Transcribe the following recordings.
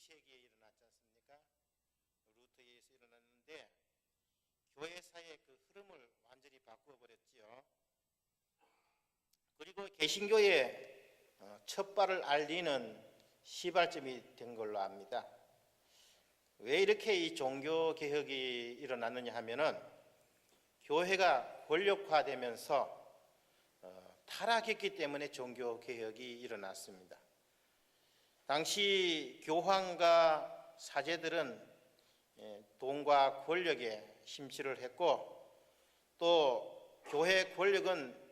세기에 일어났지 않습니까? 루터에 의해서 일어났는데 교회사의 그 흐름을 완전히 바꾸어 버렸지요. 그리고 개신교의 첫 발을 알리는 시발점이 된 걸로 압니다. 왜 이렇게 이 종교 개혁이 일어났느냐 하면은 교회가 권력화되면서 타락했기 때문에 종교 개혁이 일어났습니다. 당시 교황과 사제들은 돈과 권력에 심취를 했고, 또 교회 권력은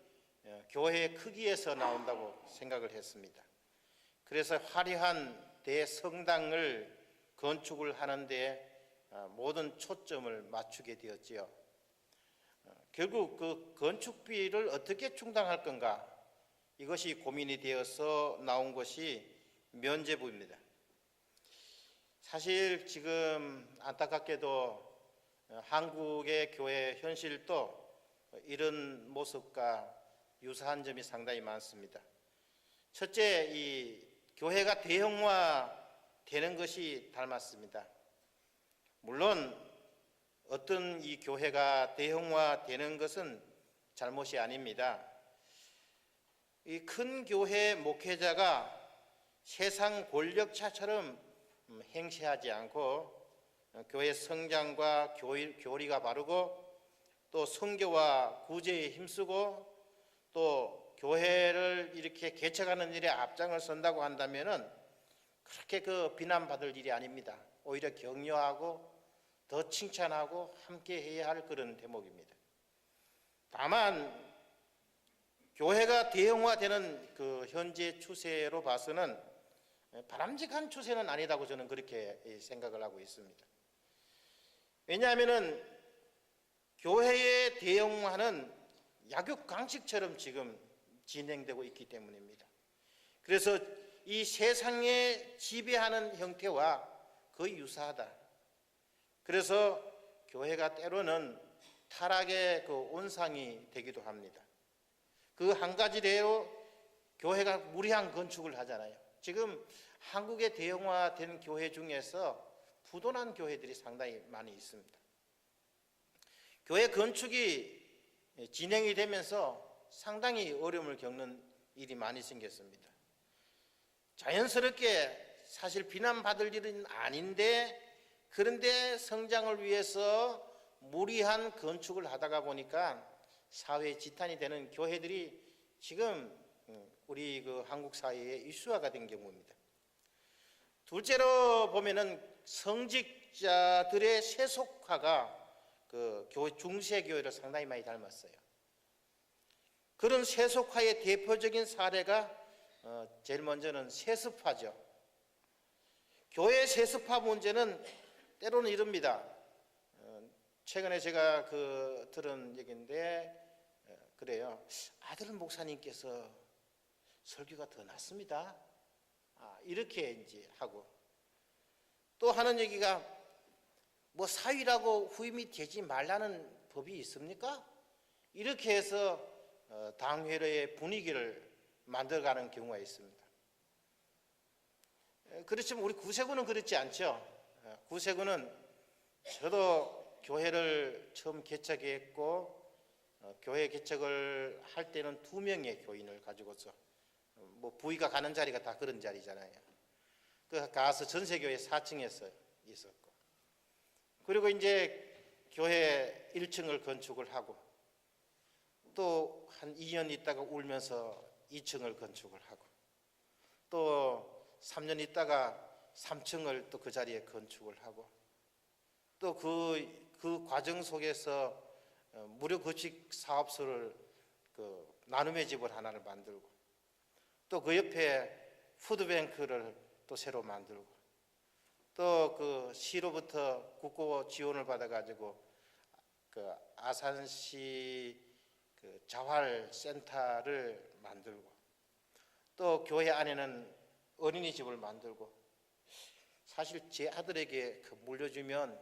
교회의 크기에서 나온다고 생각을 했습니다. 그래서 화려한 대성당을 건축을 하는 데 모든 초점을 맞추게 되었지요. 결국 그 건축비를 어떻게 충당할 건가, 이것이 고민이 되어서 나온 것이 면죄부입니다. 사실 지금 안타깝게도 한국의 교회 현실도 이런 모습과 유사한 점이 상당히 많습니다. 첫째, 이 교회가 대형화되는 것이 닮았습니다. 물론 어떤 이 교회가 대형화되는 것은 잘못이 아닙니다. 이 큰 교회 목회자가 세상 권력자처럼 행세하지 않고 교회 성장과 교리가 바르고 또 선교와 구제에 힘쓰고 또 교회를 이렇게 개척하는 일에 앞장을 선다고 한다면은 그렇게 그 비난받을 일이 아닙니다. 오히려 격려하고 더 칭찬하고 함께 해야 할 그런 대목입니다. 다만 교회가 대형화되는 그 현재 추세로 봐서는 바람직한 추세는 아니다고 저는 그렇게 생각을 하고 있습니다. 왜냐하면은 교회의 대형화는 약육강식처럼 지금 진행되고 있기 때문입니다. 그래서 이 세상에 지배하는 형태와 거의 유사하다. 그래서 교회가 때로는 타락의 그 온상이 되기도 합니다. 그 한 가지로 교회가 무리한 건축을 하잖아요. 지금 한국의 대형화된 교회 중에서 부도난 교회들이 상당히 많이 있습니다. 교회 건축이 진행이 되면서 상당히 어려움을 겪는 일이 많이 생겼습니다. 자연스럽게 사실 비난받을 일은 아닌데, 그런데 성장을 위해서 무리한 건축을 하다가 보니까 사회에 지탄이 되는 교회들이 지금 우리 그 한국 사회에 이슈화가 된 경우입니다. 둘째로 보면은 성직자들의 세속화가 그 교회 중세 교회를 상당히 많이 닮았어요. 그런 세속화의 대표적인 사례가 제일 먼저는 세습화죠. 교회 세습화 문제는 때로는 이럽니다. 최근에 제가 들은 얘기인데 그래요. 아들 목사님께서 설교가 더 낫습니다. 이렇게 이제 하고, 또 하는 얘기가 뭐 사위라고 후임이 되지 말라는 법이 있습니까? 이렇게 해서 당회의 분위기를 만들어가는 경우가 있습니다. 그렇지만 우리 구세군은 그렇지 않죠. 구세군은 저도 교회를 처음 개척했고 교회 개척을 할 때는 2명의 교인을 가지고서 뭐 부위가 가는 자리가 다 그런 자리잖아요. 그 가서 전세교회 4층에서 있었고, 그리고 이제 교회 1층을 건축을 하고 또 한 2년 있다가 울면서 2층을 건축을 하고 또 3년 있다가 3층을 또 그 자리에 건축을 하고 또 그 과정 속에서 무료 급식 사업소를 그 나눔의 집을 하나를 만들고 또 그 옆에 푸드뱅크를 또 새로 만들고 또 그 시로부터 국고 지원을 받아가지고 그 아산시 그 자활센터를 만들고 또 교회 안에는 어린이집을 만들고, 사실 제 아들에게 물려주면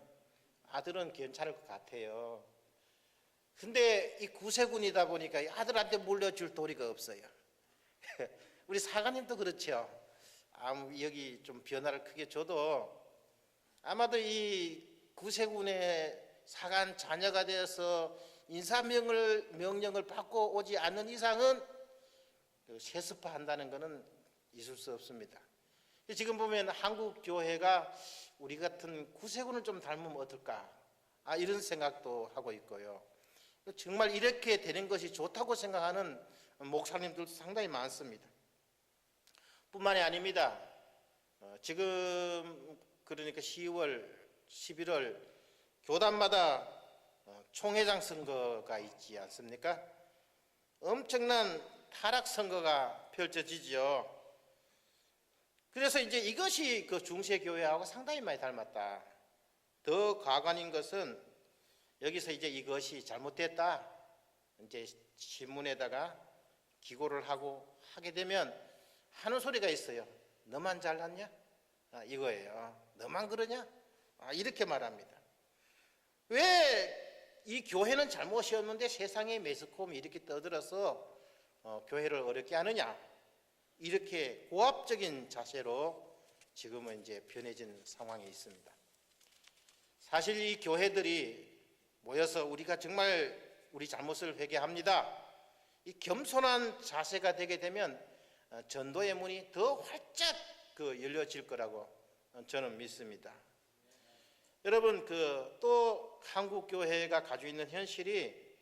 아들은 괜찮을 것 같아요. 근데 이 구세군이다 보니까 아들한테 물려줄 도리가 없어요. 우리 사관님도 그렇죠. 여기 좀 변화를 크게 줘도 아마도 이 구세군의 사간 자녀가 되어서 인사명령을 받고 오지 않는 이상은 세습화한다는 것은 있을 수 없습니다. 지금 보면 한국 교회가 우리 같은 구세군을 좀 닮으면 어떨까? 이런 생각도 하고 있고요. 정말 이렇게 되는 것이 좋다고 생각하는 목사님들도 상당히 많습니다. 뿐만이 아닙니다. 지금 그러니까 10월, 11월 교단마다 총회장 선거가 있지 않습니까? 엄청난 타락 선거가 펼쳐지지요. 그래서 이제 이것이 그 중세교회하고 상당히 많이 닮았다. 더 가관인 것은 여기서 이제 이것이 잘못됐다, 이제 신문에다가 기고를 하게 되면 하는 소리가 있어요. 너만 잘났냐? 이거예요. 너만 그러냐? 이렇게 말합니다. 왜 이 교회는 잘못이었는데 세상의 매스컴이 이렇게 떠들어서 교회를 어렵게 하느냐? 이렇게 고압적인 자세로 지금은 이제 변해진 상황에 있습니다. 사실 이 교회들이 모여서 우리가 정말 우리 잘못을 회개합니다, 이 겸손한 자세가 되게 되면 전도의 문이 더 활짝 열려질 거라고 저는 믿습니다. 여러분, 또 한국 교회가 가지고 있는 현실이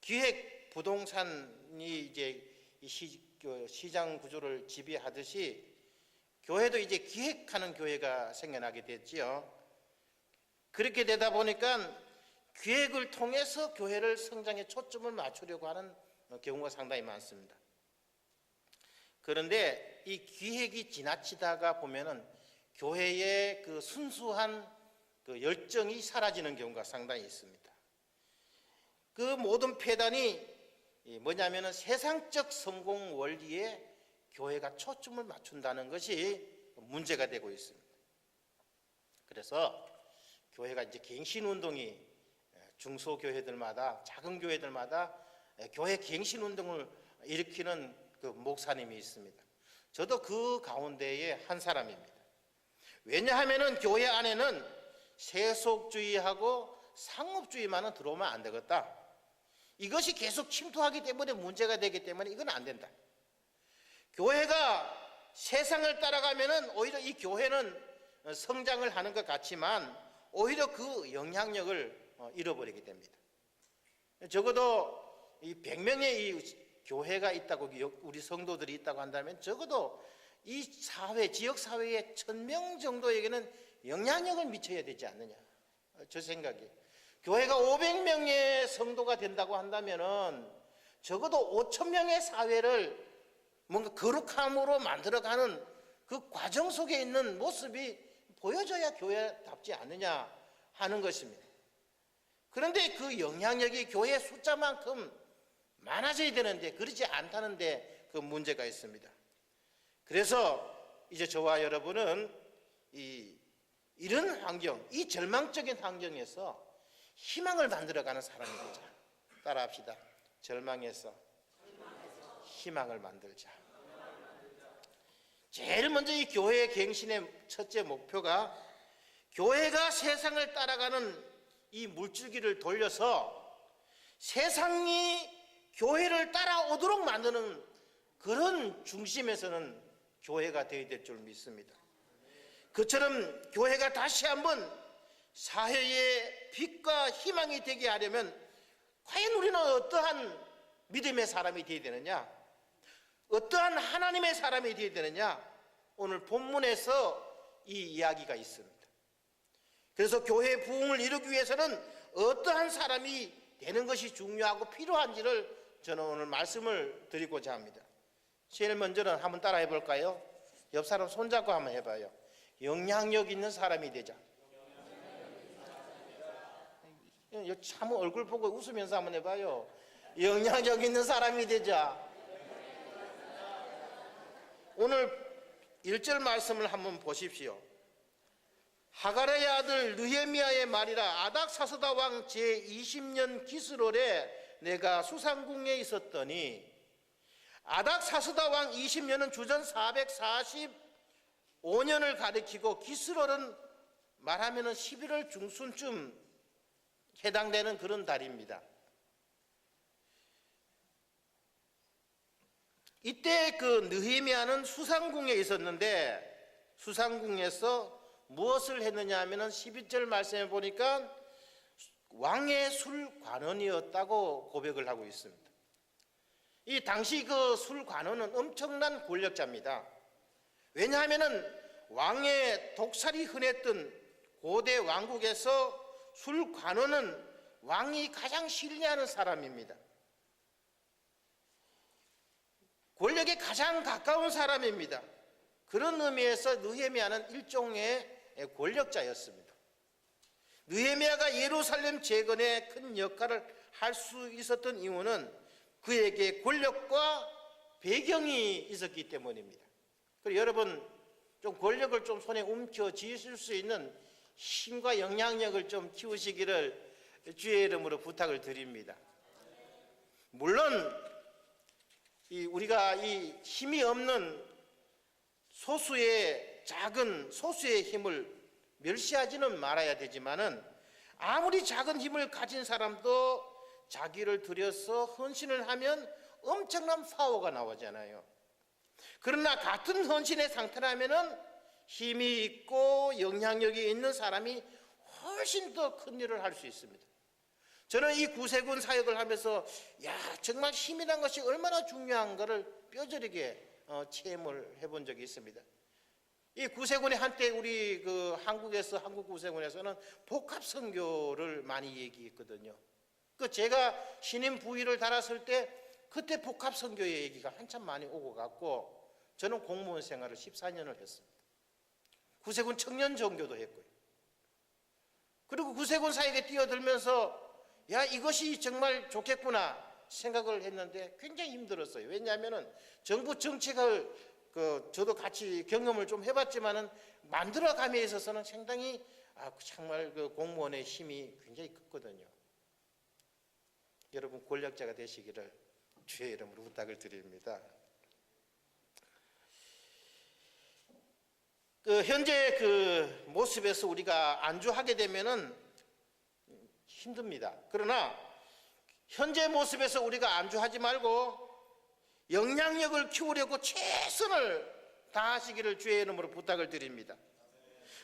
기획 부동산이 이제 시장 구조를 지배하듯이 교회도 이제 기획하는 교회가 생겨나게 됐지요. 그렇게 되다 보니까 기획을 통해서 교회를 성장에 초점을 맞추려고 하는 경우가 상당히 많습니다. 그런데 이 기획이 지나치다가 보면은 교회의 그 순수한 그 열정이 사라지는 경우가 상당히 있습니다. 그 모든 폐단이 뭐냐면은 세상적 성공 원리에 교회가 초점을 맞춘다는 것이 문제가 되고 있습니다. 그래서 교회가 이제 갱신운동이 중소교회들마다, 작은 교회들마다 교회 갱신운동을 일으키는 그 목사님이 있습니다. 저도 그 가운데의 한 사람입니다. 왜냐하면은 교회 안에는 세속주의하고 상업주의만은 들어오면 안 되겠다. 이것이 계속 침투하기 때문에 문제가 되기 때문에 이건 안 된다. 교회가 세상을 따라가면은 오히려 이 교회는 성장을 하는 것 같지만 오히려 그 영향력을 잃어버리게 됩니다. 적어도 이 100명의 이 교회가 있다고, 우리 성도들이 있다고 한다면 적어도 이 사회, 지역 사회의 1000명 정도에게는 영향력을 미쳐야 되지 않느냐, 저 생각이. 교회가 500명의 성도가 된다고 한다면은 적어도 5000명의 사회를 뭔가 거룩함으로 만들어가는 그 과정 속에 있는 모습이 보여줘야 교회답지 않느냐 하는 것입니다. 그런데 그 영향력이 교회 숫자만큼 많아져야 되는데 그렇지 않다는데 그 문제가 있습니다. 그래서 이제 저와 여러분은 이런 환경, 이 절망적인 환경에서 희망을 만들어가는 사람이 되자. 따라합시다. 절망에서 희망을 만들자. 제일 먼저 이 교회의 갱신의 첫째 목표가 교회가 세상을 따라가는 이 물줄기를 돌려서 세상이 교회를 따라오도록 만드는 그런 중심에서는 교회가 되어야 될 줄 믿습니다. 그처럼 교회가 다시 한번 사회의 빛과 희망이 되게 하려면 과연 우리는 어떠한 믿음의 사람이 되어야 되느냐, 어떠한 하나님의 사람이 되어야 되느냐, 오늘 본문에서 이 이야기가 있습니다. 그래서 교회의 부흥을 이루기 위해서는 어떠한 사람이 되는 것이 중요하고 필요한지를 저는 오늘 말씀을 드리고자 합니다. 제일 먼저는 한번 따라해 볼까요? 옆 사람 손잡고 한번 해봐요. 영향력 있는 사람이 되자. 참 얼굴 보고 웃으면서 한번 해봐요. 영향력 있는 사람이 되자. 오늘 1절 말씀을 한번 보십시오. 하가랴의 아들 느헤미야의 말이라. 아닥사스다 왕 제20년 기스롤에 내가 수상궁에 있었더니 아닥사스다 왕 20년은 주전 445년을 가리키고 기스롤은 말하면 11월 중순쯤 해당되는 그런 달입니다. 이때 그 느헤미야는 수상궁에 있었는데 수상궁에서 무엇을 했느냐 하면 12절 말씀에 보니까 왕의 술관원이었다고 고백을 하고 있습니다. 이 당시 그 술관원은 엄청난 권력자입니다. 왜냐하면 왕의 독살이 흔했던 고대 왕국에서 술관원은 왕이 가장 신뢰하는 사람입니다. 권력에 가장 가까운 사람입니다. 그런 의미에서 느헤미야는 일종의 권력자였습니다. 느헤미야가 예루살렘 재건에 큰 역할을 할 수 있었던 이유는 그에게 권력과 배경이 있었기 때문입니다. 그리고 여러분 좀 권력을 좀 손에 움켜쥐실 수 있는 힘과 영향력을 좀 키우시기를 주의 이름으로 부탁을 드립니다. 물론 우리가 이 힘이 없는 작은 소수의 힘을 멸시하지는 말아야 되지만은 아무리 작은 힘을 가진 사람도 자기를 들여서 헌신을 하면 엄청난 파워가 나오잖아요. 그러나 같은 헌신의 상태라면은 힘이 있고 영향력이 있는 사람이 훨씬 더 큰 일을 할 수 있습니다. 저는 이 구세군 사역을 하면서 정말 힘이란 것이 얼마나 중요한가를 뼈저리게 체험을 해본 적이 있습니다. 이 구세군이 한때 우리 그 한국 구세군에서는 복합 선교를 많이 얘기했거든요. 제가 신임 부위를 달았을 때 그때 복합 선교의 얘기가 한참 많이 오고 갔고 저는 공무원 생활을 14년을 했습니다. 구세군 청년 전교도 했고요. 그리고 구세군 사역에 뛰어들면서 이것이 정말 좋겠구나 생각을 했는데 굉장히 힘들었어요. 왜냐하면 정부 정책을 저도 같이 경험을 좀 해봤지만은 만들어감에 있어서는 상당히 정말 그 공무원의 힘이 굉장히 컸거든요. 여러분 권력자가 되시기를 주의 이름으로 부탁을 드립니다. 현재 그 모습에서 우리가 안주하게 되면은 힘듭니다. 그러나 현재 모습에서 우리가 안주하지 말고 영향력을 키우려고 최선을 다하시기를 주의 이름으로 부탁을 드립니다.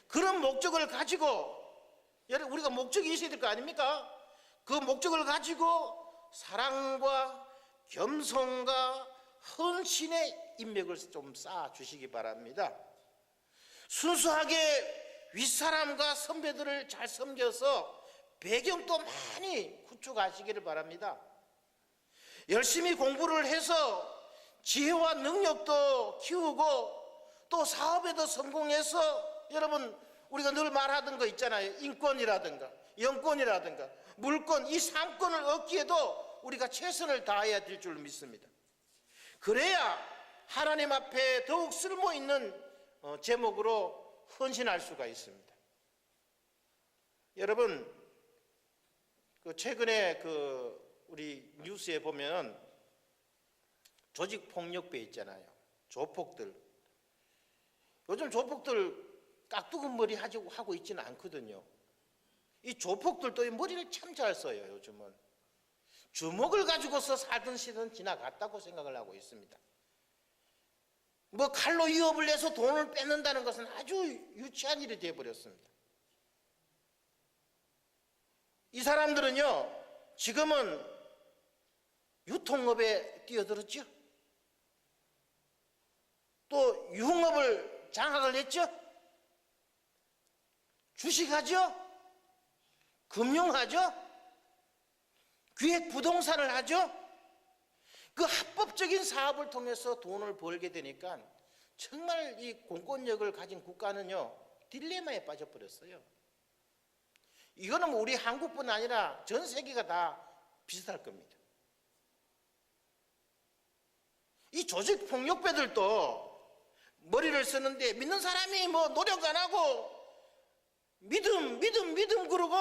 그런 목적을 가지고 우리가 목적이 있어야 될 거 아닙니까? 그 목적을 가지고 사랑과 겸손과 헌신의 인맥을 좀 쌓아 주시기 바랍니다. 순수하게 윗사람과 선배들을 잘 섬겨서 배경도 많이 구축하시기를 바랍니다. 열심히 공부를 해서 지혜와 능력도 키우고 또 사업에도 성공해서 여러분 우리가 늘 말하던 거 있잖아요. 인권이라든가 영권이라든가 물권, 이 3권을 얻기에도 우리가 최선을 다해야 될 줄 믿습니다. 그래야 하나님 앞에 더욱 쓸모있는 제목으로 헌신할 수가 있습니다. 여러분 최근에 우리 뉴스에 보면 조직폭력배 있잖아요. 조폭들. 요즘 조폭들 깍두근 머리 하고 있지는 않거든요. 이 조폭들도 이 머리를 참 잘 써요. 요즘은 주먹을 가지고서 살던 시대는 지나갔다고 생각을 하고 있습니다. 칼로 위협을 해서 돈을 뺏는다는 것은 아주 유치한 일이 되어버렸습니다. 이 사람들은요 지금은 유통업에 뛰어들었죠. 또 유흥업을 장악을 했죠. 주식하죠. 금융하죠. 기획부동산을 하죠. 그 합법적인 사업을 통해서 돈을 벌게 되니까 정말 이 공권력을 가진 국가는요 딜레마에 빠져버렸어요. 이거는 우리 한국뿐 아니라 전 세계가 다 비슷할 겁니다. 이 조직폭력배들도 머리를 쓰는데 믿는 사람이 노력 안 하고 믿음 그러고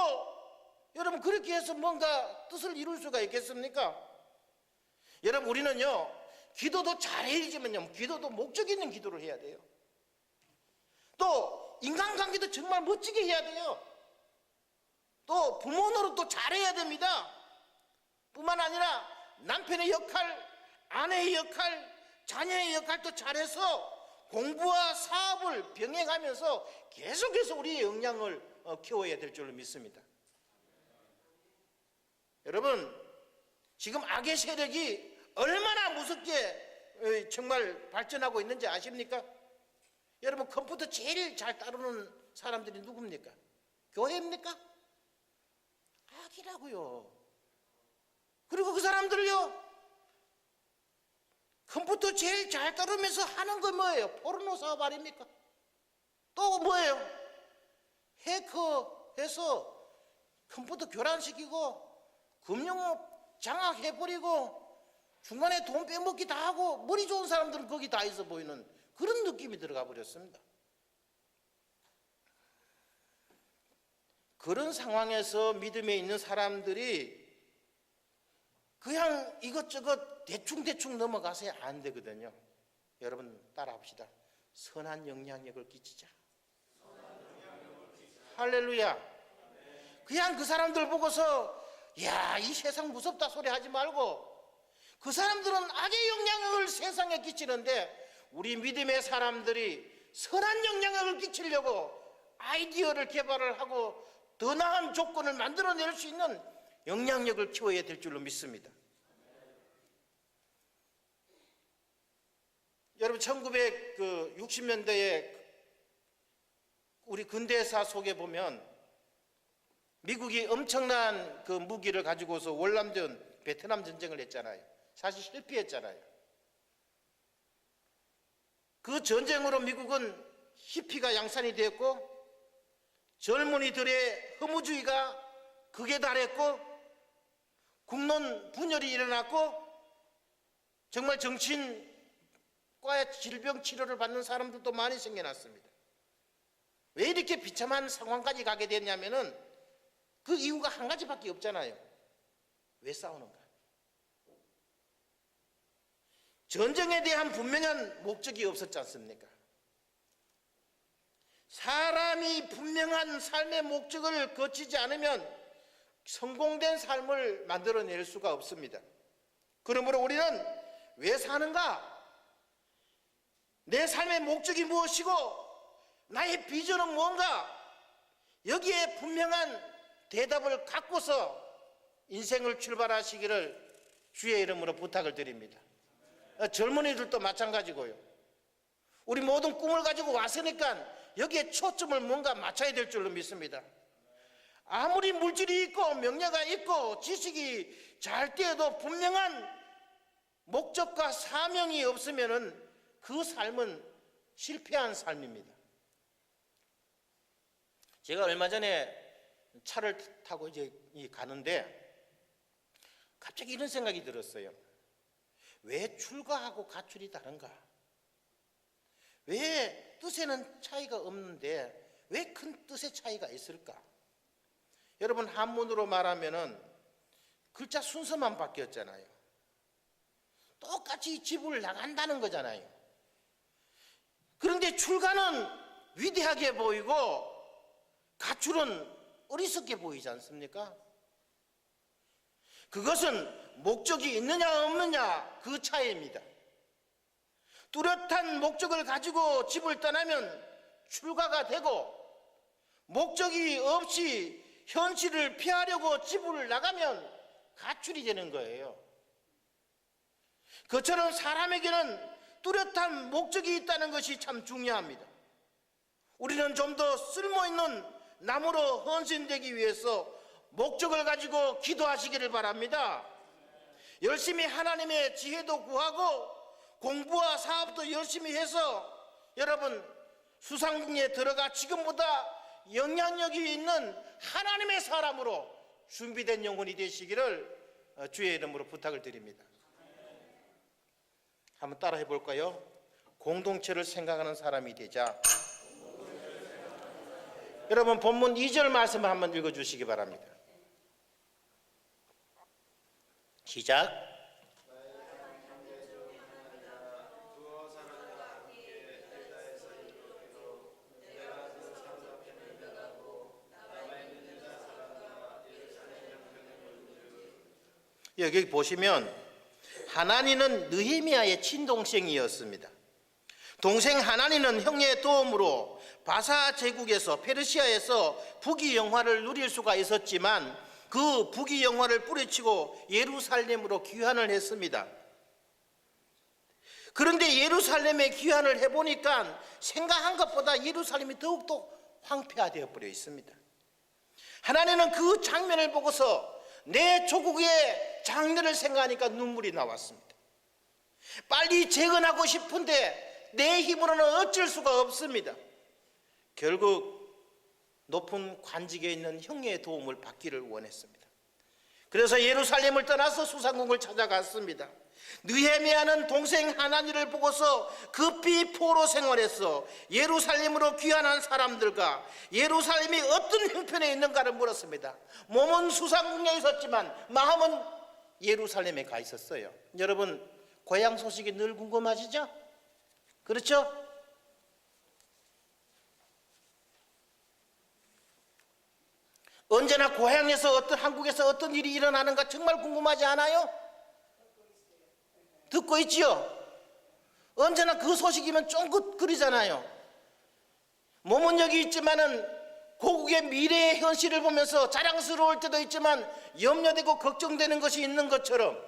여러분 그렇게 해서 뭔가 뜻을 이룰 수가 있겠습니까? 여러분 우리는요 기도도 잘해야지만요. 기도도 목적 있는 기도를 해야 돼요. 또 인간관계도 정말 멋지게 해야 돼요. 또 부모 노릇도 잘해야 됩니다. 뿐만 아니라 남편의 역할, 아내의 역할, 자녀의 역할도 잘해서 공부와 사업을 병행하면서 계속해서 우리의 역량을 키워야 될 줄로 믿습니다. 여러분, 지금 악의 세력이 얼마나 무섭게 정말 발전하고 있는지 아십니까? 여러분, 컴퓨터 제일 잘 다루는 사람들이 누굽니까? 교회입니까? 악이라고요. 그리고 그 사람들을요, 컴퓨터 제일 잘 다루면서 하는 거 뭐예요? 포르노 사업 아닙니까? 또 뭐예요? 해커해서 컴퓨터 교란시키고 금융업 장악해버리고 중간에 돈 빼먹기 다 하고 머리 좋은 사람들은 거기 다 있어 보이는 그런 느낌이 들어가 버렸습니다. 그런 상황에서 믿음에 있는 사람들이 그냥 이것저것 대충 넘어가서야 안 되거든요. 여러분 따라합시다. 선한 영향력을 끼치자. 할렐루야. 그냥 그 사람들 보고서 야, 이 세상 무섭다 소리 하지 말고, 그 사람들은 악의 영향력을 세상에 끼치는데 우리 믿음의 사람들이 선한 영향력을 끼치려고 아이디어를 개발을 하고 더 나은 조건을 만들어낼 수 있는 영향력을 키워야 될 줄로 믿습니다. 여러분 1960년대에 우리 근대사 속에 보면 미국이 엄청난 그 무기를 가지고서 월남전 베트남 전쟁을 했잖아요. 사실 실패했잖아요. 그 전쟁으로 미국은 히피가 양산이 되었고 젊은이들의 허무주의가 극에 달했고 국론 분열이 일어났고 정말 정신과 질병 치료를 받는 사람들도 많이 생겨났습니다. 왜 이렇게 비참한 상황까지 가게 됐냐면은 그 이유가 한 가지밖에 없잖아요. 왜 싸우는가? 전쟁에 대한 분명한 목적이 없었지 않습니까? 사람이 분명한 삶의 목적을 거치지 않으면 성공된 삶을 만들어낼 수가 없습니다. 그러므로 우리는 왜 사는가? 내 삶의 목적이 무엇이고 나의 비전은 뭔가? 여기에 분명한 대답을 갖고서 인생을 출발하시기를 주의 이름으로 부탁을 드립니다. 젊은이들도 마찬가지고요. 우리 모든 꿈을 가지고 왔으니까 여기에 초점을 뭔가 맞춰야 될 줄로 믿습니다. 아무리 물질이 있고 명예가 있고 지식이 잘 되어도 분명한 목적과 사명이 없으면은 그 삶은 실패한 삶입니다. 제가 얼마 전에 차를 타고 이제 가는데 갑자기 이런 생각이 들었어요. 왜 출가하고 가출이 다른가? 왜 뜻에는 차이가 없는데 왜 큰 뜻의 차이가 있을까? 여러분 한문으로 말하면은 글자 순서만 바뀌었잖아요. 똑같이 집을 나간다는 거잖아요. 그런데 출가는 위대하게 보이고 가출은 어리석게 보이지 않습니까? 그것은 목적이 있느냐 없느냐 그 차이입니다. 뚜렷한 목적을 가지고 집을 떠나면 출가가 되고 목적이 없이 현실을 피하려고 집을 나가면 가출이 되는 거예요. 그처럼 사람에게는 뚜렷한 목적이 있다는 것이 참 중요합니다. 우리는 좀 더 쓸모있는 나무로 헌신되기 위해서 목적을 가지고 기도하시기를 바랍니다. 열심히 하나님의 지혜도 구하고 공부와 사업도 열심히 해서 여러분 수상궁에 들어가 지금보다 영향력이 있는 하나님의 사람으로 준비된 영혼이 되시기를 주의 이름으로 부탁을 드립니다. 한번 따라해 볼까요? 공동체를 생각하는 사람이 되자. 여러분 본문 2절 말씀을 한번 읽어주시기 바랍니다. 시작. 여기 보시면 하나니는 느헤미야의 친동생이었습니다. 동생 하나니는 형의 도움으로 바사 제국에서 페르시아에서 북이 영화를 누릴 수가 있었지만 그 북이 영화를 뿌리치고 예루살렘으로 귀환을 했습니다. 그런데 예루살렘에 귀환을 해보니까 생각한 것보다 예루살렘이 더욱더 황폐화되어 버려 있습니다. 하나님은 그 장면을 보고서 내 조국의 장래를 생각하니까 눈물이 나왔습니다. 빨리 재건하고 싶은데 내 힘으로는 어쩔 수가 없습니다. 결국 높은 관직에 있는 형의 도움을 받기를 원했습니다. 그래서 예루살렘을 떠나서 수상궁을 찾아갔습니다. 느헤미야는 동생 하나니를 보고서 급히 포로 생활해서 예루살렘으로 귀환한 사람들과 예루살렘이 어떤 형편에 있는가를 물었습니다. 몸은 수상궁에 있었지만 마음은 예루살렘에 가 있었어요. 여러분, 고향 소식이 늘 궁금하시죠? 그렇죠? 언제나 고향에서 한국에서 어떤 일이 일어나는가 정말 궁금하지 않아요? 듣고 있지요? 언제나 그 소식이면 쫑긋거리잖아요. 몸은 여기 있지만은 고국의 미래의 현실을 보면서 자랑스러울 때도 있지만 염려되고 걱정되는 것이 있는 것처럼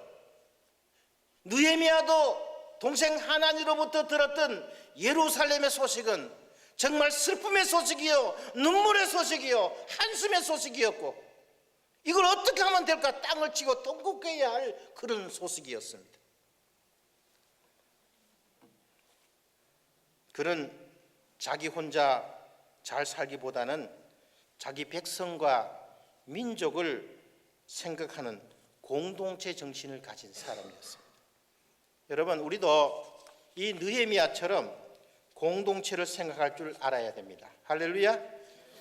느헤미야도 동생 하나니로부터 들었던 예루살렘의 소식은 정말 슬픔의 소식이요, 눈물의 소식이요, 한숨의 소식이었고 이걸 어떻게 하면 될까 땅을 치고 똥국해야 할 그런 소식이었습니다. 그는 자기 혼자 잘 살기보다는 자기 백성과 민족을 생각하는 공동체 정신을 가진 사람이었습니다. 여러분, 우리도 이 느헤미야처럼 공동체를 생각할 줄 알아야 됩니다. 할렐루야.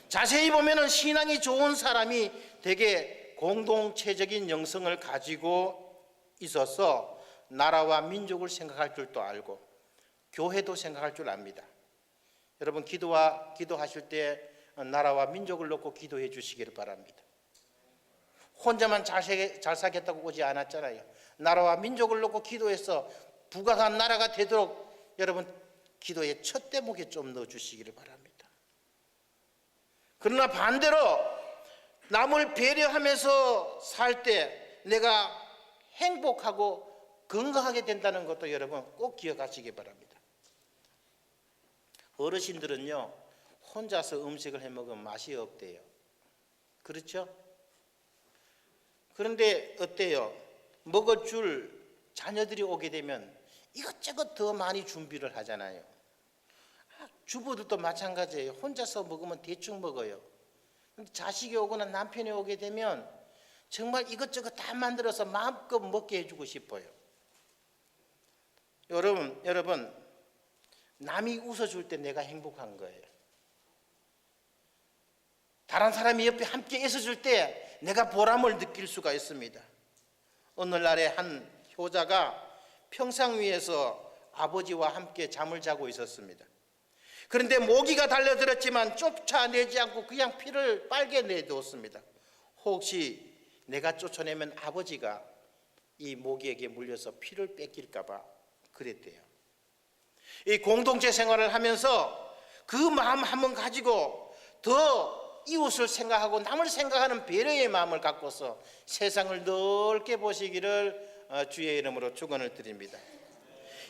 자세히 보면은 신앙이 좋은 사람이 되게 공동체적인 영성을 가지고 있어서 나라와 민족을 생각할 줄도 알고 교회도 생각할 줄 압니다. 여러분, 기도하실 때 나라와 민족을 놓고 기도해 주시기를 바랍니다. 혼자만 잘 살겠다고 오지 않았잖아요. 나라와 민족을 놓고 기도해서 부강한 나라가 되도록 여러분 기도의 첫 대목에 좀 넣어주시기를 바랍니다. 그러나 반대로 남을 배려하면서 살 때 내가 행복하고 건강하게 된다는 것도 여러분 꼭 기억하시기 바랍니다. 어르신들은요, 혼자서 음식을 해 먹으면 맛이 없대요. 그렇죠? 그런데 어때요? 먹을 줄 자녀들이 오게 되면 이것저것 더 많이 준비를 하잖아요. 주부들도 마찬가지예요. 혼자서 먹으면 대충 먹어요. 근데 자식이 오거나 남편이 오게 되면 정말 이것저것 다 만들어서 마음껏 먹게 해주고 싶어요. 여러분, 남이 웃어줄 때 내가 행복한 거예요. 다른 사람이 옆에 함께 있어줄 때 내가 보람을 느낄 수가 있습니다. 오늘날에 한 효자가 평상 위에서 아버지와 함께 잠을 자고 있었습니다. 그런데 모기가 달려들었지만 쫓아내지 않고 그냥 피를 빨게 내두었습니다. 혹시 내가 쫓아내면 아버지가 이 모기에게 물려서 피를 뺏길까 봐 그랬대요. 이 공동체 생활을 하면서 그 마음 한번 가지고 더 이웃을 생각하고 남을 생각하는 배려의 마음을 갖고서 세상을 넓게 보시기를 주의 이름으로 축원을 드립니다.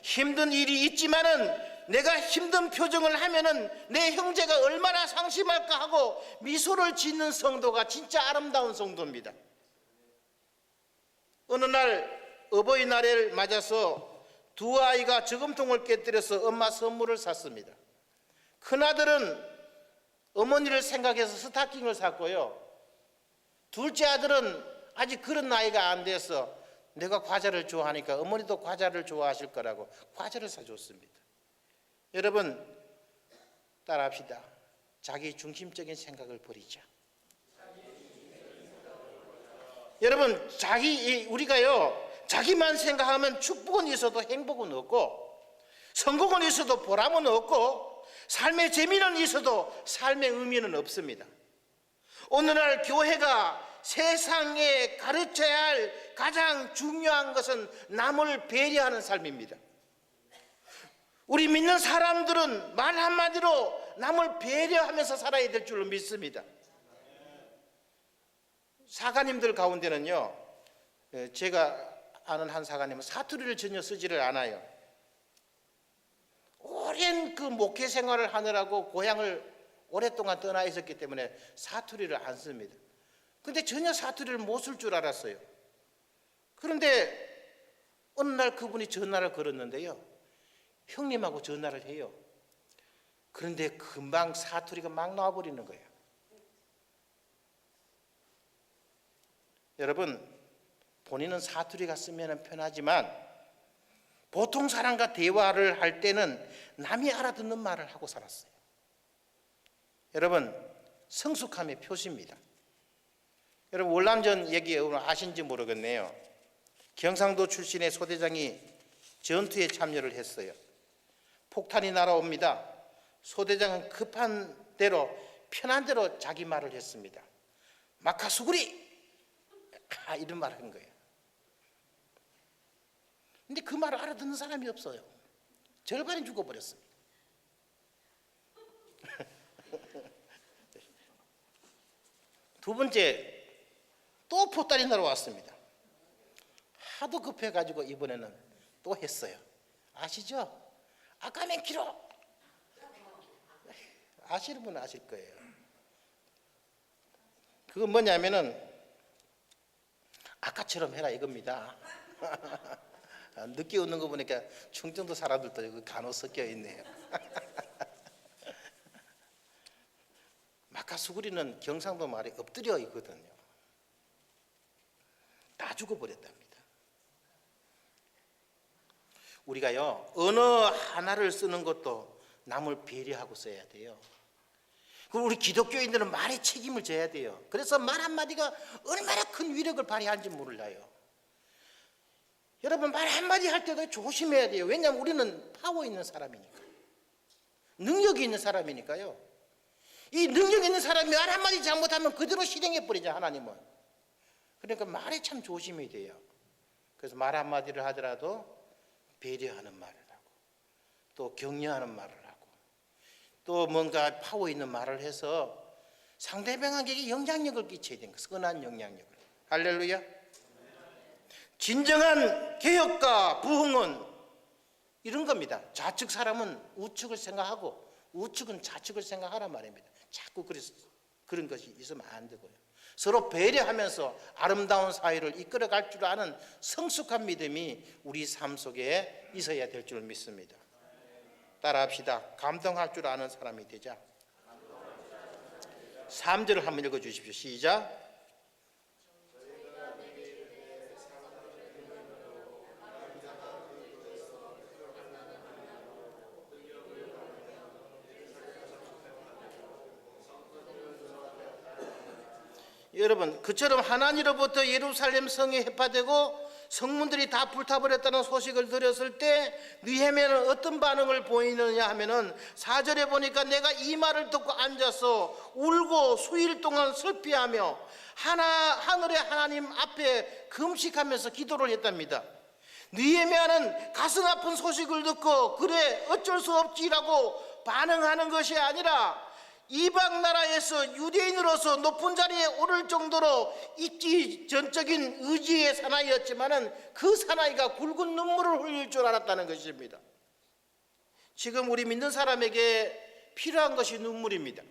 힘든 일이 있지만은 내가 힘든 표정을 하면은 내 형제가 얼마나 상심할까 하고 미소를 짓는 성도가 진짜 아름다운 성도입니다. 어느 날 어버이날을 맞아서 두 아이가 저금통을 깨뜨려서 엄마 선물을 샀습니다. 큰아들은 어머니를 생각해서 스타킹을 샀고요. 둘째 아들은 아직 그런 나이가 안 돼서 내가 과자를 좋아하니까 어머니도 과자를 좋아하실 거라고 과자를 사줬습니다. 여러분, 따라합시다. 자기 중심적인 생각을 버리자. 여러분, 우리가요, 자기만 생각하면 축복은 있어도 행복은 없고 성공은 있어도 보람은 없고 삶의 재미는 있어도 삶의 의미는 없습니다. 오늘날 교회가 세상에 가르쳐야 할 가장 중요한 것은 남을 배려하는 삶입니다. 우리 믿는 사람들은 말 한마디로 남을 배려하면서 살아야 될 줄로 믿습니다. 사가님들 가운데는요, 제가 아는 한 사가님은 사투리를 전혀 쓰지를 않아요. 오랜 그 목회 생활을 하느라고 고향을 오랫동안 떠나 있었기 때문에 사투리를 안 씁니다. 근데 전혀 사투리를 못 쓸 줄 알았어요. 그런데 어느 날 그분이 전화를 걸었는데요, 형님하고 전화를 해요. 그런데 금방 사투리가 막 나와버리는 거예요. 여러분, 본인은 사투리가 쓰면 편하지만 보통 사람과 대화를 할 때는 남이 알아듣는 말을 하고 살았어요. 여러분, 성숙함의 표시입니다. 여러분, 월남전 얘기 아신지 모르겠네요. 경상도 출신의 소대장이 전투에 참여를 했어요. 폭탄이 날아옵니다. 소대장은 급한 대로 편한 대로 자기 말을 했습니다. 마카수구리! 이런 말을 한 거예요. 근데 그 말을 알아듣는 사람이 없어요. 절반이 죽어버렸습니다. 두 번째, 또 포탄이 날아왔습니다. 하도 급해가지고 이번에는 또 했어요. 아시죠? 아까맨 키로. 아시는 분은 아실 거예요. 그건 뭐냐면은 아까처럼 해라 이겁니다. 늦게 웃는 거 보니까 충청도 사람들도 간혹 섞여 있네요. 마카수구리는 경상도 말이 엎드려 있거든요. 다 죽어버렸답니다. 우리가요, 언어 하나를 쓰는 것도 남을 배려하고 써야 돼요. 그리고 우리 기독교인들은 말에 책임을 져야 돼요. 그래서 말 한마디가 얼마나 큰 위력을 발휘하는지 몰라요. 여러분, 말 한마디 할 때도 조심해야 돼요. 왜냐하면 우리는 파워 있는 사람이니까, 능력이 있는 사람이니까요. 이 능력 있는 사람이 말 한마디 잘못하면 그대로 실행해 버리죠, 하나님은. 그러니까 말에 참 조심해야 돼요. 그래서 말 한마디를 하더라도 배려하는 말을 하고, 또 격려하는 말을 하고, 또 뭔가 파워 있는 말을 해서 상대방에게 영향력을 끼쳐야 되는 거예요. 선한 영향력을. 할렐루야. 진정한 개혁과 부흥은 이런 겁니다. 좌측 사람은 우측을 생각하고 우측은 좌측을 생각하란 말입니다. 자꾸 그래서 그런 것이 있으면 안 되고요. 서로 배려하면서 아름다운 사회를 이끌어갈 줄 아는 성숙한 믿음이 우리 삶 속에 있어야 될 줄 믿습니다. 따라합시다. 감동할 줄 아는 사람이 되자. 3절을 한번 읽어주십시오. 시작. 여러분, 그처럼 하나님으로부터 예루살렘 성이 해파되고 성문들이 다 불타버렸다는 소식을 들었을 때 느헤미야는 어떤 반응을 보이느냐 하면은 4절에 보니까 내가 이 말을 듣고 앉아서 울고 수일 동안 슬피하며 하늘의 하나님 앞에 금식하면서 기도를 했답니다. 느헤미야는 가슴 아픈 소식을 듣고 그래 어쩔 수 없지라고 반응하는 것이 아니라 이방 나라에서 유대인으로서 높은 자리에 오를 정도로 있기 전적인 의지의 사나이였지만은 그 사나이가 굵은 눈물을 흘릴 줄 알았다는 것입니다. 지금 우리 믿는 사람에게 필요한 것이 눈물입니다.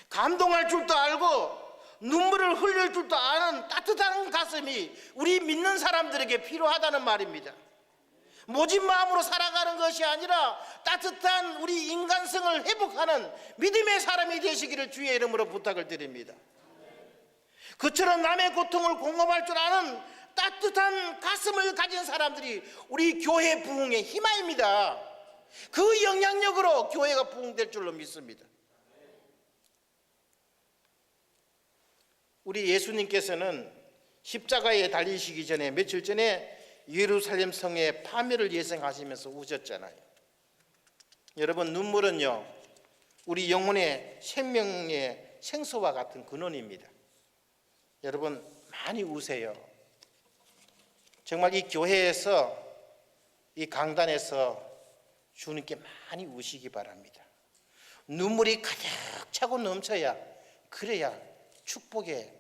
감동할 줄도 알고 눈물을 흘릴 줄도 아는 따뜻한 가슴이 우리 믿는 사람들에게 필요하다는 말입니다. 모진 마음으로 살아가는 것이 아니라 따뜻한 우리 인간성을 회복하는 믿음의 사람이 되시기를 주의 이름으로 부탁을 드립니다. 그처럼 남의 고통을 공감할 줄 아는 따뜻한 가슴을 가진 사람들이 우리 교회 부흥의 희망입니다. 그 영향력으로 교회가 부흥될 줄로 믿습니다. 우리 예수님께서는 십자가에 달리시기 전에 며칠 전에 예루살렘 성의 파멸을 예상하시면서 우셨잖아요. 여러분, 눈물은요 우리 영혼의 생명의 생수와 같은 근원입니다. 여러분 많이 우세요. 정말 이 교회에서, 이 강단에서 주님께 많이 우시기 바랍니다. 눈물이 가득 차고 넘쳐야, 그래야 축복의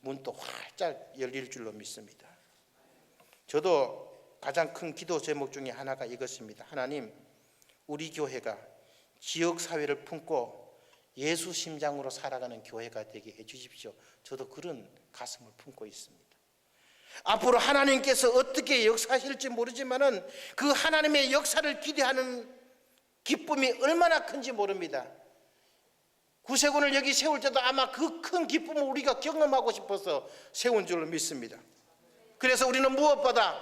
문도 활짝 열릴 줄로 믿습니다. 저도 가장 큰 기도 제목 중에 하나가 이것입니다. 하나님, 우리 교회가 지역사회를 품고 예수 심장으로 살아가는 교회가 되게 해주십시오. 저도 그런 가슴을 품고 있습니다. 앞으로 하나님께서 어떻게 역사하실지 모르지만은 그 하나님의 역사를 기대하는 기쁨이 얼마나 큰지 모릅니다. 구세군을 여기 세울 때도 아마 그 큰 기쁨을 우리가 경험하고 싶어서 세운 줄로 믿습니다. 그래서 우리는 무엇보다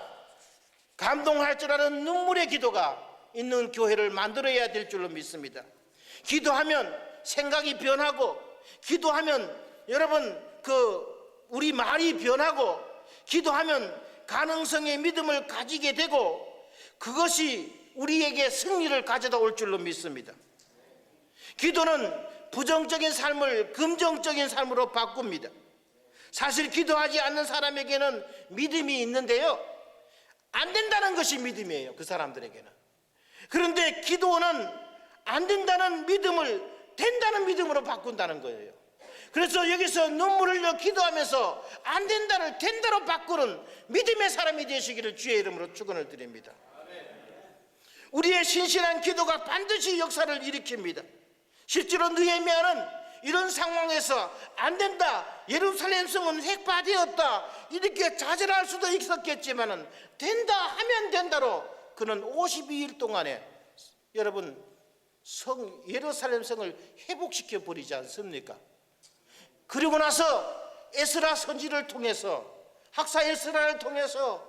감동할 줄 아는 눈물의 기도가 있는 교회를 만들어야 될 줄로 믿습니다. 기도하면 생각이 변하고, 기도하면 여러분 우리 말이 변하고, 기도하면 가능성의 믿음을 가지게 되고, 그것이 우리에게 승리를 가져다 올 줄로 믿습니다. 기도는 부정적인 삶을 긍정적인 삶으로 바꿉니다. 사실 기도하지 않는 사람에게는 믿음이 있는데요, 안 된다는 것이 믿음이에요, 그 사람들에게는. 그런데 기도는 안 된다는 믿음을 된다는 믿음으로 바꾼다는 거예요. 그래서 여기서 눈물을 흘려 기도하면서 안 된다를 된다로 바꾸는 믿음의 사람이 되시기를 주의 이름으로 축원을 드립니다. 우리의 신실한 기도가 반드시 역사를 일으킵니다. 실제로 느헤미야는 이런 상황에서 안 된다, 예루살렘 성은 획파되었다, 이렇게 좌절할 수도 있었겠지만은 된다 하면 된다로 그는 52일 동안에 여러분 예루살렘 성을 회복시켜 버리지 않습니까? 그리고 나서 에스라 선지를 통해서, 학사 에스라를 통해서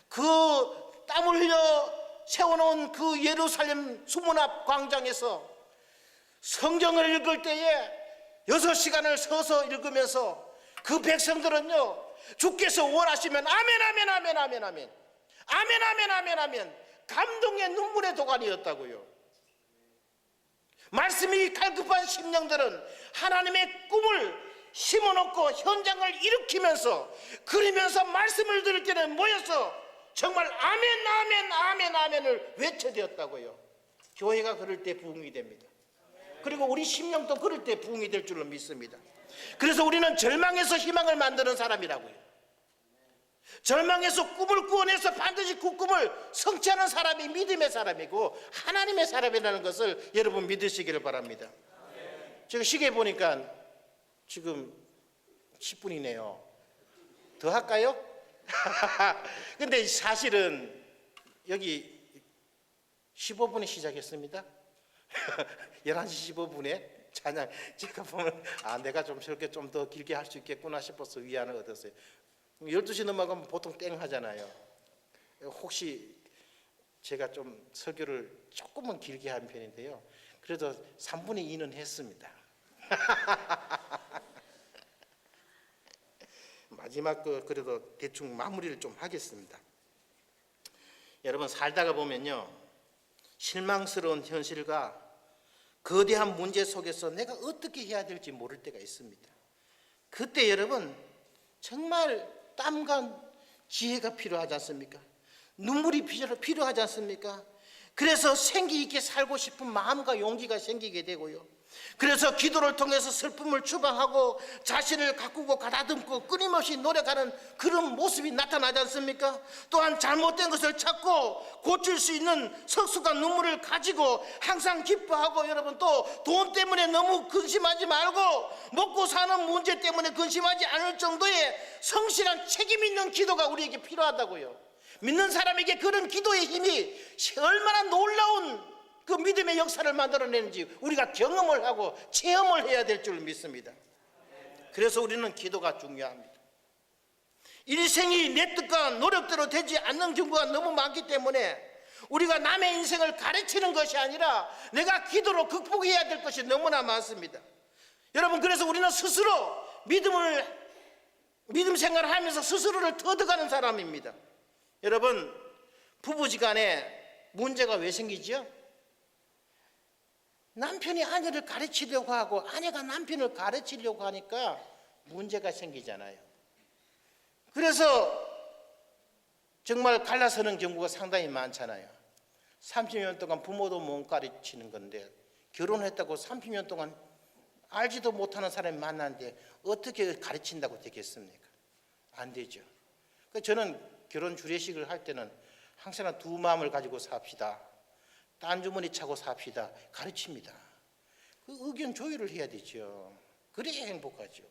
그 땀을 흘려 세워놓은 그 예루살렘 수문 앞 광장에서 성경을 읽을 때에 6시간을 서서 읽으면서 그 백성들은요, 주께서 원하시면 아멘 아멘 아멘 아멘 아멘 아멘 아멘 아멘 아멘 감동의 눈물의 도가니였다고요. 말씀이 갈급한 심령들은 하나님의 꿈을 심어놓고 현장을 일으키면서 그리면서 말씀을 들을 때는 모여서 정말 아멘 아멘 아멘 아멘을 외쳐되었다고요. 교회가 그럴 때 부흥이 됩니다. 그리고 우리 심령도 그럴 때 부흥이 될 줄로 믿습니다. 그래서 우리는 절망에서 희망을 만드는 사람이라고요. 절망에서 꿈을 꾸어내서 반드시 그 꿈을 성취하는 사람이 믿음의 사람이고 하나님의 사람이라는 것을 여러분 믿으시기를 바랍니다. 제가 시계 보니까 지금 10분이네요. 더 할까요? 근데 사실은 여기 15분에 시작했습니다. 11시 15분에 찬양. 제가 보면 내가 좀 저렇게 좀 더 길게 할 수 있겠구나 싶어서 위안을 얻었어요. 12시 넘어가면 보통 땡 하잖아요. 혹시 제가 좀 설교를 조금은 길게 한 편인데요, 그래도 3분의 2는 했습니다. 마지막 그래도 대충 마무리를 좀 하겠습니다. 여러분, 살다가 보면요, 실망스러운 현실과 거대한 문제 속에서 내가 어떻게 해야 될지 모를 때가 있습니다. 그때 여러분 정말 땀과 지혜가 필요하지 않습니까? 눈물이 필요하지 않습니까? 그래서 생기 있게 살고 싶은 마음과 용기가 생기게 되고요, 그래서 기도를 통해서 슬픔을 추방하고 자신을 가꾸고 가다듬고 끊임없이 노력하는 그런 모습이 나타나지 않습니까? 또한 잘못된 것을 찾고 고칠 수 있는 석수가 눈물을 가지고 항상 기뻐하고, 여러분 또 돈 때문에 너무 근심하지 말고 먹고 사는 문제 때문에 근심하지 않을 정도의 성실한 책임 있는 기도가 우리에게 필요하다고요. 믿는 사람에게 그런 기도의 힘이 얼마나 놀라운 그 믿음의 역사를 만들어내는지 우리가 경험을 하고 체험을 해야 될 줄 믿습니다. 그래서 우리는 기도가 중요합니다. 일생이 내 뜻과 노력대로 되지 않는 경우가 너무 많기 때문에 우리가 남의 인생을 가르치는 것이 아니라 내가 기도로 극복해야 될 것이 너무나 많습니다. 여러분, 그래서 우리는 스스로 믿음 생활을 하면서 스스로를 터득하는 사람입니다. 여러분, 부부지간에 문제가 왜 생기죠? 남편이 아내를 가르치려고 하고 아내가 남편을 가르치려고 하니까 문제가 생기잖아요. 그래서 정말 갈라서는 경우가 상당히 많잖아요. 30년 동안 부모도 못 가르치는 건데 결혼했다고 30년 동안 알지도 못하는 사람이 만났는데 어떻게 가르친다고 되겠습니까? 안 되죠. 그래서 저는 결혼 주례식을 할 때는 항상 두 마음을 가지고 삽시다. 딴 주머니 차고 삽시다. 가르칩니다. 그 의견 조율을 해야 되죠. 그래야 행복하죠.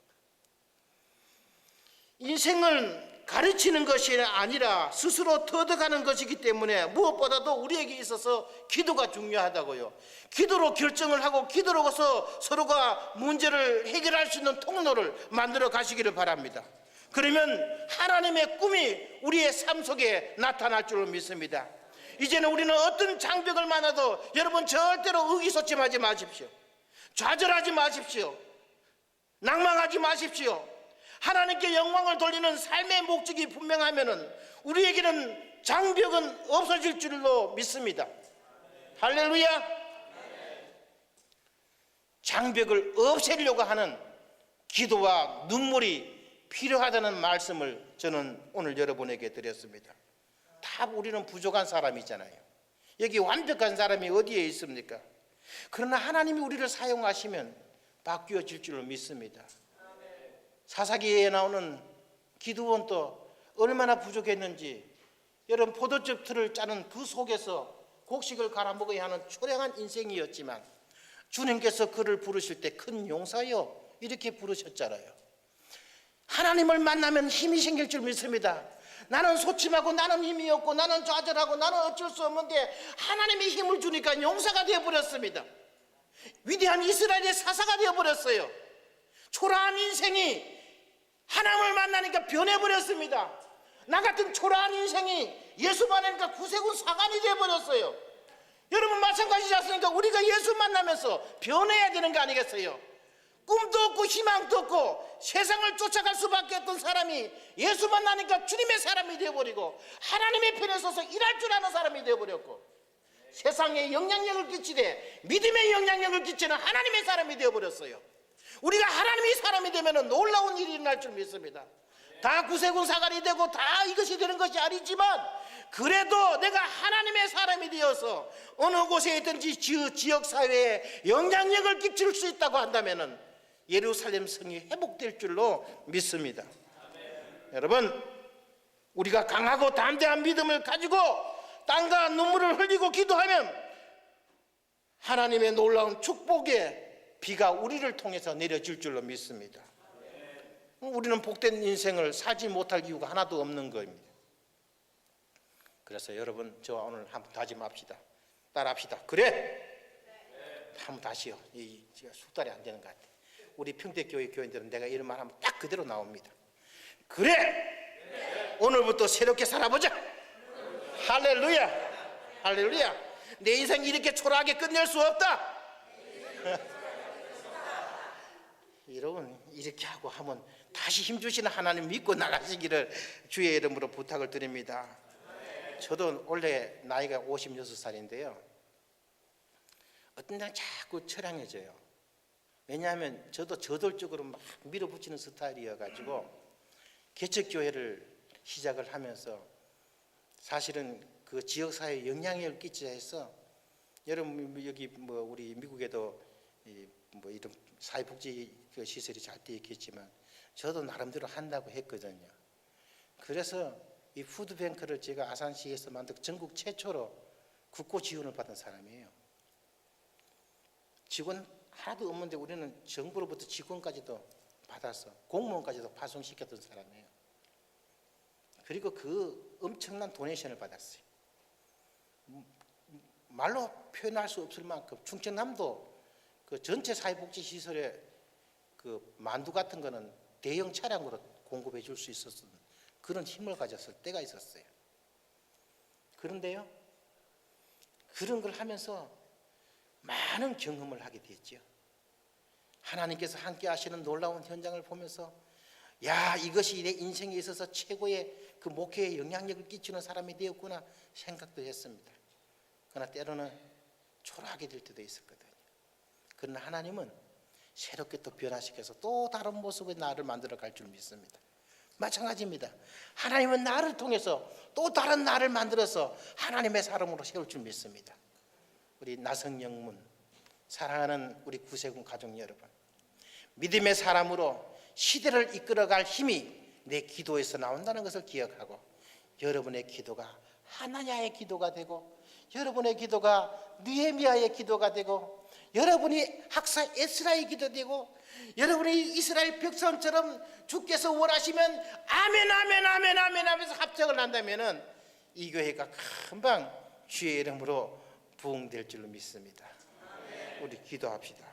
인생은 가르치는 것이 아니라 스스로 터득하는 것이기 때문에 무엇보다도 우리에게 있어서 기도가 중요하다고요. 기도로 결정을 하고 기도로서 서로가 문제를 해결할 수 있는 통로를 만들어 가시기를 바랍니다. 그러면 하나님의 꿈이 우리의 삶 속에 나타날 줄 믿습니다. 이제는 우리는 어떤 장벽을 만나도 여러분 절대로 의기소침하지 마십시오. 좌절하지 마십시오. 낭망하지 마십시오. 하나님께 영광을 돌리는 삶의 목적이 분명하면은 우리에게는 장벽은 없어질 줄로 믿습니다. 할렐루야. 장벽을 없애려고 하는 기도와 눈물이 필요하다는 말씀을 저는 오늘 여러분에게 드렸습니다. 다 우리는 부족한 사람이잖아요. 여기 완벽한 사람이 어디에 있습니까? 그러나 하나님이 우리를 사용하시면 바뀌어질 줄로 믿습니다. 사사기에 나오는 기드온도 얼마나 부족했는지 여러분 포도즙 틀을 짜는 그 속에서 곡식을 갈아 먹어야 하는 초량한 인생이었지만 주님께서 그를 부르실 때 큰 용사여 이렇게 부르셨잖아요. 하나님을 만나면 힘이 생길 줄 믿습니다. 나는 소침하고 나는 힘이 없고 나는 좌절하고 나는 어쩔 수 없는데 하나님이 힘을 주니까 용사가 되어버렸습니다. 위대한 이스라엘의 사사가 되어버렸어요. 초라한 인생이 하나님을 만나니까 변해버렸습니다. 나 같은 초라한 인생이 예수 만나니까 구세군 사관이 되어버렸어요. 여러분 마찬가지지 않습니까? 우리가 예수 만나면서 변해야 되는 거 아니겠어요? 꿈도 없고 희망도 없고 세상을 쫓아갈 수밖에 없던 사람이 예수 만나니까 주님의 사람이 되어버리고 하나님의 편에 서서 일할 줄 아는 사람이 되어버렸고 세상에 영향력을 끼치되 믿음의 영향력을 끼치는 하나님의 사람이 되어버렸어요. 우리가 하나님의 사람이 되면 놀라운 일이 일어날 줄 믿습니다. 다 구세군 사관이 되고 다 이것이 되는 것이 아니지만 그래도 내가 하나님의 사람이 되어서 어느 곳에 있든지 지역사회에 영향력을 끼칠 수 있다고 한다면 예루살렘 성이 회복될 줄로 믿습니다. 여러분 우리가 강하고 담대한 믿음을 가지고 땀과 눈물을 흘리고 기도하면 하나님의 놀라운 축복의 비가 우리를 통해서 내려질 줄로 믿습니다. 우리는 복된 인생을 살지 못할 이유가 하나도 없는 겁니다. 그래서 여러분 저와 오늘 한번 다짐합시다. 따라합시다. 그래? 한번 다시요. 제가 숙달이 안 되는 것 같아요. 우리 평택교회 교인들은 내가 이런 말 하면 딱 그대로 나옵니다. 그래! 오늘부터 새롭게 살아보자. 할렐루야. 할렐루야. 내 인생 이렇게 초라하게 끝낼 수 없다. 여러분 이렇게 하고 하면 다시 힘주시는 하나님 믿고 나가시기를 주의 이름으로 부탁을 드립니다. 저도 원래 나이가 56살인데요 어떤 날 자꾸 처량해져요. 왜냐하면 저도 저돌적으로 막 밀어붙이는 스타일이어가지고 개척교회를 시작을 하면서 사실은 그 지역사회에 영향력을 끼치자 해서 여러분 여기 뭐 우리 미국에도 뭐 이런 사회복지 그 시설이 잘 되어 있겠지만 저도 나름대로 한다고 했거든요. 그래서 이 푸드뱅크를 제가 아산시에서 만든 전국 최초로 국고 지원을 받은 사람이에요. 직원 하나도 없는데 우리는 정부로부터 직원까지도 받아서 공무원까지도 파송시켰던 사람이에요. 그리고 그 엄청난 도네이션을 받았어요. 말로 표현할 수 없을 만큼 충청남도 그 전체 사회복지시설에 그 만두 같은 거는 대형 차량으로 공급해 줄 수 있었던 그런 힘을 가졌을 때가 있었어요. 그런데요 그런 걸 하면서 많은 경험을 하게 됐죠. 하나님께서 함께 하시는 놀라운 현장을 보면서 야 이것이 내 인생에 있어서 최고의 그 목회에 영향력을 끼치는 사람이 되었구나 생각도 했습니다. 그러나 때로는 초라하게 될 때도 있었거든요. 그러나 하나님은 새롭게 또 변화시켜서 또 다른 모습의 나를 만들어 갈 줄 믿습니다. 마찬가지입니다. 하나님은 나를 통해서 또 다른 나를 만들어서 하나님의 사람으로 세울 줄 믿습니다. 우리 나성영문 사랑하는 우리 구세군 가족 여러분, 믿음의 사람으로 시대를 이끌어갈 힘이 내 기도에서 나온다는 것을 기억하고, 여러분의 기도가 하나냐의 기도가 되고, 여러분의 기도가 느헤미야의 기도가 되고, 여러분이 학사 에스라의 기도 되고, 여러분이 이스라엘 백성처럼 주께서 원하시면 아멘 아멘 아멘 아멘 하면서 합작을 한다면은 이 교회가 금방 주의 이름으로 부흥될 줄로 믿습니다. 우리 기도합시다.